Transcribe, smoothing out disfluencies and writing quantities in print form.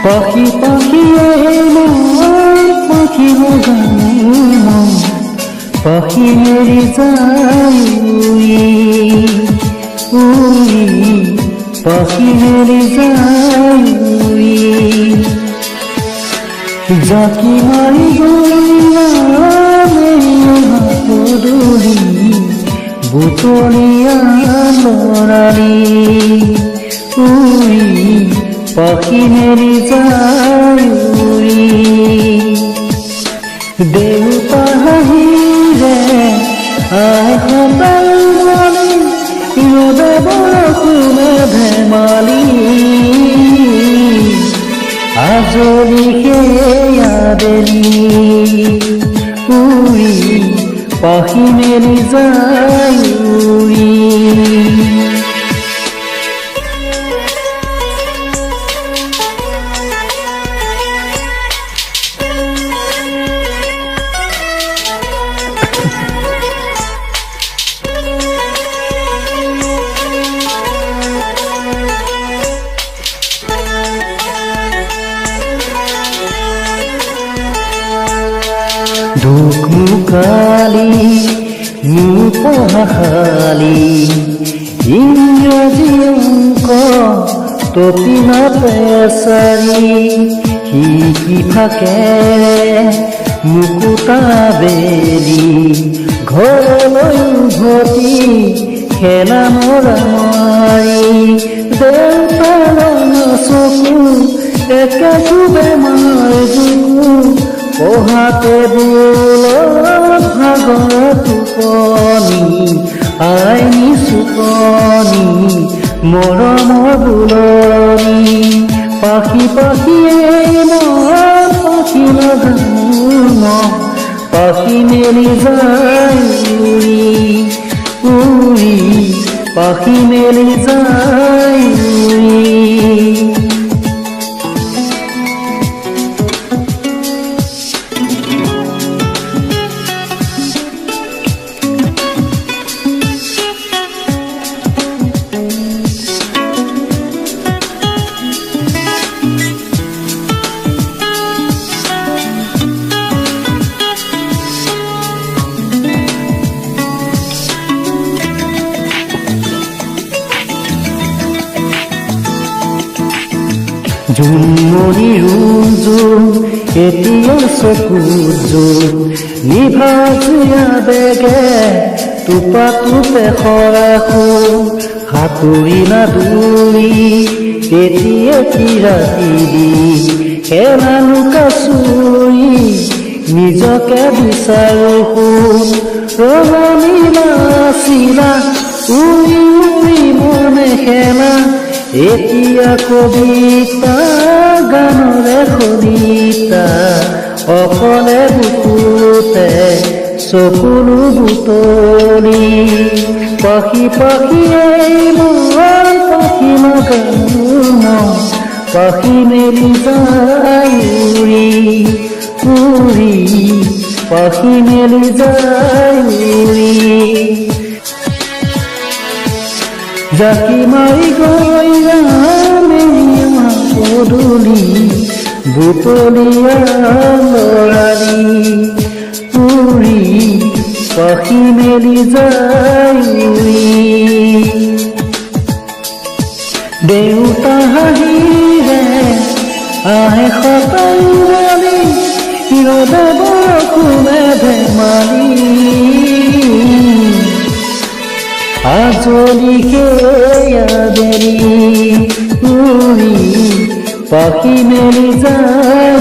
পাখি পাখি পাখি মন পাখি মেৰি যায় উড়ি পাখি মেৰি যায় উড়ি জাকি মাৰি গলি বুতলিয়া লৰালি উড়ি পাখি মেৰি যায় উড়ি দেউতা হাঁহিৰে আই সদায় মনে ৰ'দে বৰষুণে ধেমালি আজলি সেয়া বেলি উড়ি পাখি মেলি যায় উড়ি দুখ মুকালি মুপহালি ইংৰাজী অংক তপিনা পেচাৰি শিকি থাকে মুকুতা বেলি ঘৰলৈ উভতি খেলা মৰা মাৰি দেউতাৰ চকু একে বেমাৰ জুকু পঢ়াতে বোলত ভাগৰ টোপনি আইনি চুকনি মৰমৰ বুলনি পাখি পাখিয়ে মন পাখি লগানো পাখি মেলি যায় উড়ি উড়ি পাখি মেলি যায় উড়ি জুমনি ৰুজুম এতিয়া চকুত জোৰ নিভাজীয়া বেগে টোপা টোপে সৰাখো সাঁতুৰিলা দৌৰি এতিয়া কি ৰাতি দি খেলা লুকা চুৰি নিজকে বিচাৰো শুন ৰঙালীলা চিলা উৰি উৰি মনে খেলা এতিয়া কবিতা গানৰে কবিতা অকলে বুকুতে চকুলো বুটলি পাখি পাখিয়ে মন পাখি লগানো পাখি মেলি যায় উড়ি উড়ি পাখি মেলি যায় উড়ি জাকি মাৰি গইলা মেৰিয়া পদূলি বুটলিয়া লৰালি উড়ি পাখি মেলি যায় উড়ি দেউতা হাঁহিৰে আহে সদায় মালি ৰ'দে বৰষুণে ধেমালি আজলি সেয়া বেলি উড়ি পাখি মেলি যায়